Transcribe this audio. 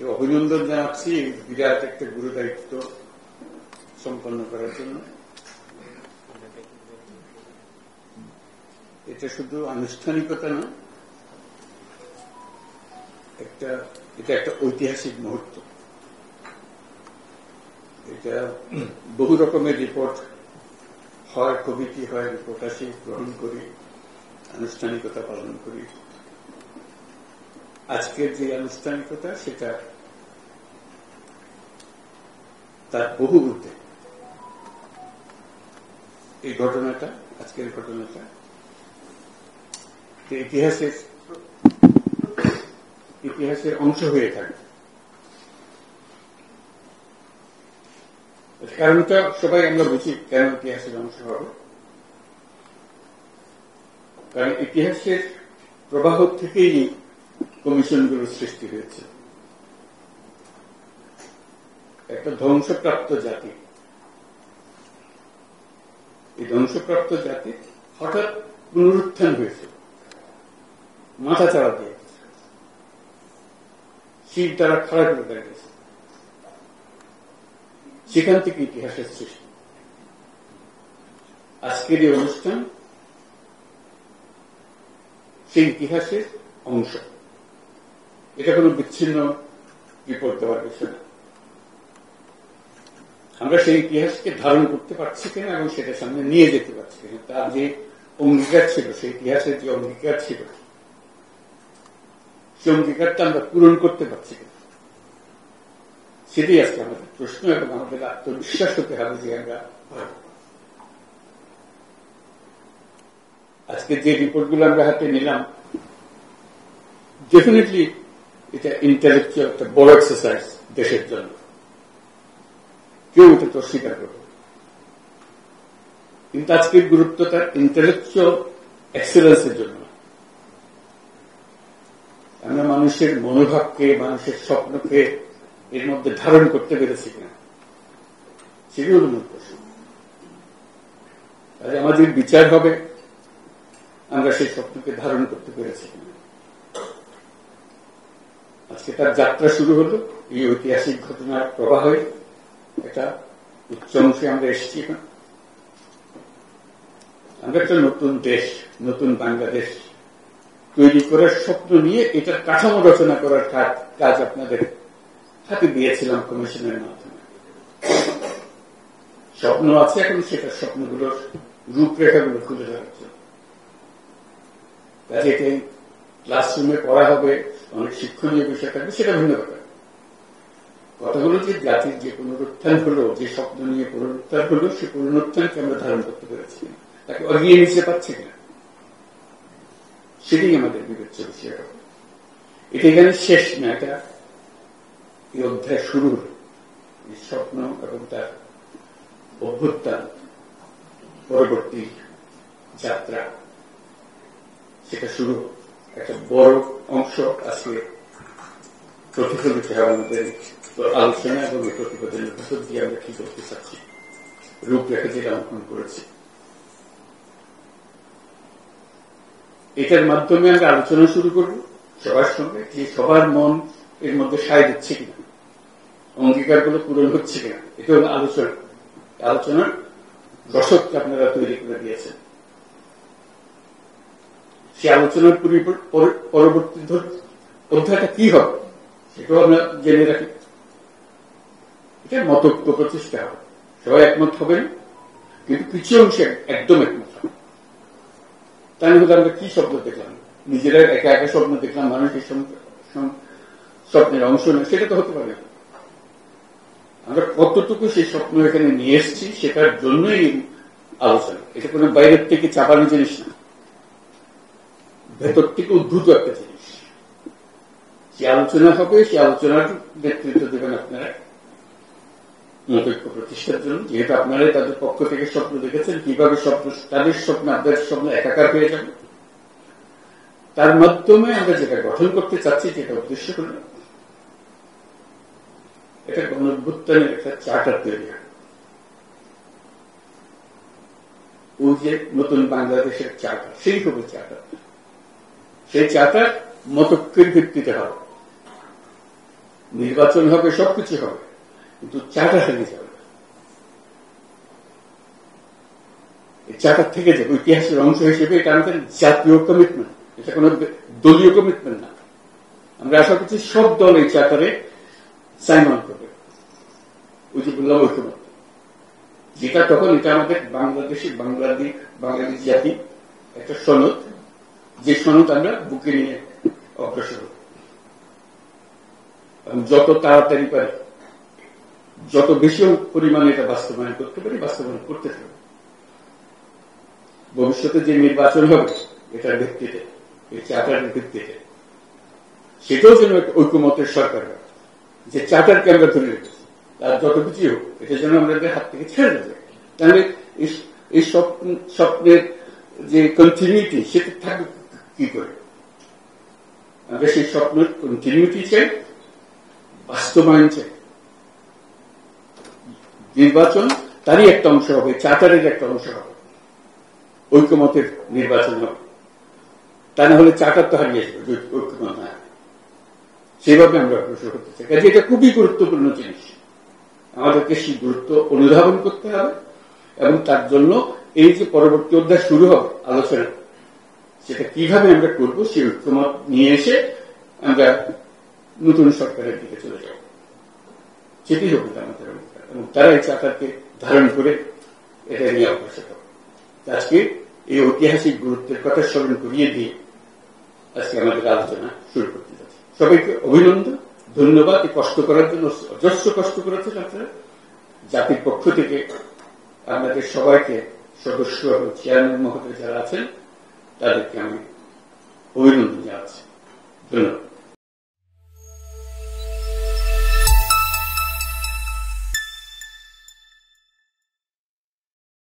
অভিনন্দন জানাচ্ছি বিরাট একটা গুরু দায়িত্ব সম্পন্ন করার জন্য। এটা শুধু আনুষ্ঠানিকতা না, এটা একটা ঐতিহাসিক মুহূর্ত। এটা বহু রকমের রিপোর্ট হয়, কমিটি হয়, রিপোর্ট আসি, গ্রহণ করি, আনুষ্ঠানিকতা পালন করি। আজকের যে আনুষ্ঠানিকতা সেটা তার বহু ঊর্ধ্বে। এই ঘটনাটা, আজকের ঘটনাটা ইতিহাসের অংশ হয়ে থাকে। কারণটা সবাই আমরা বুঝি কেন ইতিহাসের অংশ হবে। কারণ ইতিহাসের প্রবাহ থেকেই কমিশনগুলোর সৃষ্টি হয়েছে। একটা ধ্বংসপ্রাপ্ত জাতি, এই ধ্বংসপ্রাপ্ত জাতি হঠাৎ পুনরুত্থান হয়েছে, মাথা চাড়া দিয়ে শির দ্বারা খাড়া করে দাঁড়িয়েছে। সেখান থেকে ইতিহাসের সৃষ্টি। আজকের এই অনুষ্ঠান সেই ইতিহাসের অংশ। এটা কোন বিচ্ছিন্ন রিপোর্ট দেওয়ার বিষয় না। আমরা সেই ইতিহাসকে ধারণ করতে পারছি কিনা এবং সেটা সামনে নিয়ে যেতে পারছি কিনা, তার যে অঙ্গীকার ছিল, সেই ইতিহাসের যে অঙ্গীকার ছিল, সেই অঙ্গীকারটা আমরা পূরণ করতে পারছি কিনা, সেটাই আজকে আমাদের প্রশ্ন। এবং আমাদের আত্মবিশ্বাস হতে হবে যে আমরা আজকে যে রিপোর্টগুলো আমরা হাতে নিলাম, ডেফিনেটলি এটা ইন্টেলেকচুয়াল একটা বড় এক্সারসাইজ দেশের জন্য। কেউ এটা তো স্বীকার করবে, কিন্তু আজকের গুরুত্ব তার ইন্টেলেকচুয়াল এক্সেলেন্সের জন্য। আমরা মানুষের মনোভাবকে, মানুষের স্বপ্নকে এর মধ্যে ধারণ করতে পেরেছি কিনা, সেটি হল মূল প্রশ্ন। তাহলে আমাদের বিচার হবে আমরা সেই স্বপ্নকে ধারণ করতে পেরেছি কিনা। আজকে তার যাত্রা শুরু হলো এই ঐতিহাসিক ঘটনার প্রবাহে। একটা উচ্চ অংশে আমরা এসেছি। আমরা একটা নতুন দেশ, নতুন বাংলাদেশ তৈরি করার স্বপ্ন নিয়ে এটার কাঠামো রচনা করার কাজ আপনাদের হাতে দিয়েছিলাম কমিশনের মাধ্যমে। স্বপ্ন আছে, এখন সেটা স্বপ্নগুলোর রূপরেখাগুলো খুলে ধরার জন্য। কাজে এটাই ক্লাসরুমে পড়া হবে, অনেক শিক্ষণীয় বিষয় থাকবে, সেটা ভিন্ন ব্যাপার। কথাগুলো যে জাতির যে পুনরুত্থান হলো, যে স্বপ্ন নিয়ে পুনরুত্থান হলো, সেই পুনরুত্থানকে আমরা ধারণ করতে পেরেছি কিনা, তাকে এগিয়ে নিতে পারছি কিনা, সেটাই আমাদের বিবেচ্য বিষয় হবে। এটা এখানে শেষ না, এটা এই অধ্যায় শুরু হল। এই স্বপ্ন এবং তার অভ্যুত্থান পরবর্তী যাত্রা, সেটা শুরু একটা বড় অংশ আজকে প্রতিফলিত হয় আমাদের আলোচনা এবং এই প্রতিবেদনের ভিতর দিয়ে আমরা কি করতে চাচ্ছি, রূপরেখা যেটা অঙ্কন করেছি। এটার মাধ্যমে আমরা আলোচনা শুরু করব সবার সঙ্গে, যে সবার মন এর মধ্যে সায় দিচ্ছে কিনা, অঙ্গীকারগুলো পূরণ হচ্ছে কিনা। এটা হল আলোচনা। আলোচনার রসদকে আপনারা তৈরি করে দিয়েছেন। সে আলোচনার পরবর্তী অধ্যায়টা কি হবে সেটাও আমরা জেনে রাখি। এটা মতৈক্য প্রতিষ্ঠা হবে, সবাই একমত হবেন, কিন্তু কিছু অংশে একদম একমত হবে। তাই হলে আমরা কি স্বপ্ন দেখলাম, নিজেরা একা একা স্বপ্ন দেখলাম, মানুষের স্বপ্নের অংশ নয়, সেটা তো হতে পারে না। আমরা কতটুকু সেই স্বপ্ন এখানে নিয়ে এসেছি সেটার জন্যই আলোচনা। এটা কোনো বাইরের থেকে চাপানো জিনিস না, ভেতর থেকে উদ্ভূত একটা জিনিস। সে আলোচনা হবে, সে আলোচনার নেতৃত্ব দেবেন আপনারা মতৈক্য প্রতিষ্ঠার জন্য। যেহেতু আপনারা তাদের পক্ষ থেকে স্বপ্ন দেখেছেন, কিভাবে স্বপ্ন, তাদের স্বপ্ন আপনাদের স্বপ্ন একাকার হয়ে যাবে, তার মাধ্যমে আমরা যেটা গঠন করতে চাচ্ছি, যেটা উদ্দেশ্য হল এটা গণঅভ্যুত্থানের একটা চার্টার তৈরি হয়। ওই যে নতুন বাংলাদেশের চার্টার, সেই হবে চার্টার। সেই চার্টার মতৈক্যের ভিত্তিতে হবে। নির্বাচন হবে, সবকিছু হবে, কিন্তু চার্টার হারিয়ে যাবে। এই চার্টার থেকে যাবে ইতিহাসের অংশ হিসেবে। এটা আমাদের জাতীয় কমিটমেন্ট, এটা কোন দলীয় কমিটমেন্ট না। আমরা আশা করছি সব দল এই চার্টারে সাইন অন করবে। ওই যে বললাম ঐক্যমত, যেটা তখন এটা আমাদের বাংলাদেশ জাতি একটা সনদ, যে সনদ আমরা বুকে নিয়ে অগ্রসর হব। যত তাড়াতাড়ি পারি, যত বেশি পরিমাণে এটা বাস্তবায়ন করতে পারি, বাস্তবায়ন করতে পারি। ভবিষ্যতে যে নির্বাচন হবে এটার ভিত্তিতে, এই চার্টারের ভিত্তিতে, সেটাও যেন ঐক্যমতের সরকার হয়, যে চার্টারকে আমরা ধরে রেখেছি, তার যত কিছু হোক এটা যেন আমাদের হাত থেকে ছেড়ে দেবে। তাহলে এই স্বপ্নের যে কন্টিনিউটি, সেটা থাকবে কি করে? আমরা সেই স্বপ্নের কন্টিনিউটি চাই, বাস্তবায়ন চাই। নির্বাচন তারই একটা অংশ হবে, চার্টারের একটা অংশ হবে, ঐক্যমতের নির্বাচন হবে। তা না হলে চার্টার তো হারিয়ে যাবে, ঐক্যমত না। সেভাবে আমরা অগ্রসর করতে চাই। কাজে এটা খুবই গুরুত্বপূর্ণ জিনিস, আমাদেরকে সেই গুরুত্ব অনুধাবন করতে হবে। এবং তার জন্য এই যে পরবর্তী অধ্যায় শুরু হবে আলোচনা, সেটা কিভাবে আমরা করবো, সেই ঐক্যমত নিয়ে এসে আমরা নতুন সরকারের দিকে চলে যাব, সেটি হবে আমাদের অধিকার। এবং তারা এই চার্টারকে ধারণ করে এটা নিয়ে অগ্রসর হবে। আজকে এই ঐতিহাসিক গুরুত্বের কথা স্মরণ করিয়ে দিয়ে আজকে আমাদের আলোচনা শুরু করতে যাচ্ছি। সবাইকে অভিনন্দন, ধন্যবাদ। কষ্ট করার জন্য অজস্র কষ্ট করেছেন আপনারা। জাতির পক্ষ থেকে আপনাদের সবাইকে, সদস্য এবং চেয়ারম্যান মহোদয় যারা আছেন, তাদেরকে আমি অভিনন্দন জানাচ্ছি। ধন্যবাদ।